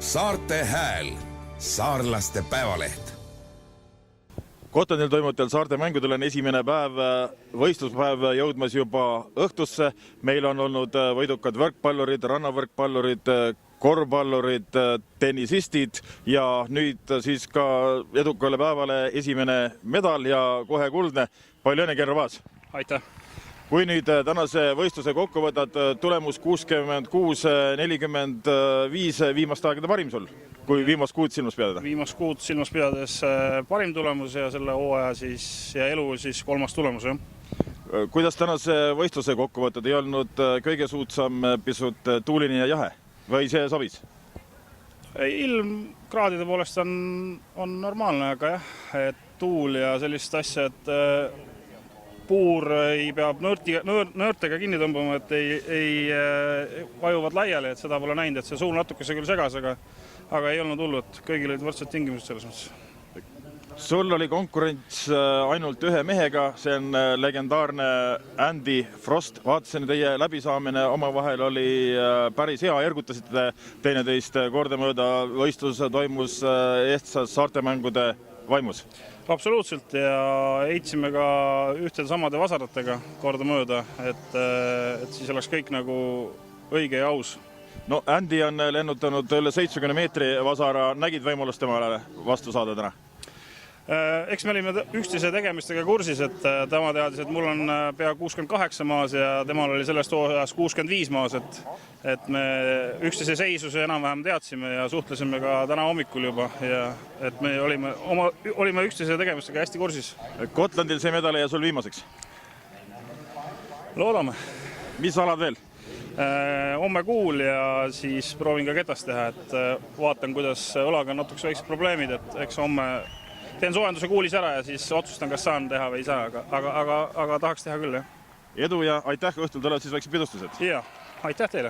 Saarte Hääl, saarlaste päevaleht. Kohtadel toimuvatel saarte mängudel on esimene päev, võistluspäev jõudmas juba õhtusse. Meil on olnud võidukad võrkpallurid, rannavõrkpallurid, korvpallurid, tennisistid ja nüüd siis ka edukale päevale esimene medal ja kohe kuldne. Palju õnne, Gerro Vaas! Aitäh! Kui nüüd tänase võistluse kokku võtad, tulemus 66-45 viimaste aegade parim sul, kui viimast kuud silmas pidada? Viimast kuud silmas pidades parim tulemus ja selle hooaja siis ja elu siis kolmas tulemus. Jah. Kuidas tänase võistluse kokku võtad? Ei olnud kõige suutsam pisut tuuline ja jahe või see sobis? Ilm kraadide poolest on normaalne, aga jah, et tuul ja sellist asja, et puur ei peab nöörtega kinni tõmbama, et ei vajuvad laiali, et seda pole näinud, et see suul natukese küll segas, aga ei olnud hullu, et kõigil olid võrdsed tingimused selles mõttes. Sul oli konkurents ainult ühe mehega, see on legendaarne Andy Frost. Vaatasin, teie läbisaamine omavahel oli päris hea, ergutasite teineteist kordamööda. Võistlus toimus ehtsas saartemängude vaimus. Absoluutselt ja heitsime ka ühtede samade vasaratega kordamööda, et siis oleks kõik nagu õige ja aus. No Andy on lennutanud üle 70 meetri vasara. Nägid võimalust temale vastu saada täna? Eks me olime üksteise tegemistega kursis, et tema teadis, et mul on pea 68 maas ja temal oli sellest hooajast 65 maas, et me üksteise seisuse enam-vähem teadsime ja suhtlesime ka täna hommikul juba ja et me olime üksteise tegemistega hästi kursis. Gotlandil see medal ja sul viimaseks? Loodame. Mis alad veel? Homme kuul ja siis proovin ka ketast teha, et vaatan, kuidas õlaga on natuke väiksed probleemid, et eks homme teen soojenduse kuulis ära ja siis otsustan, kas saan teha või ei saa, aga tahaks teha küll. Jah. Edu ja aitäh, õhtul tulevad siis väiksed pidustused. Ja, aitäh teile!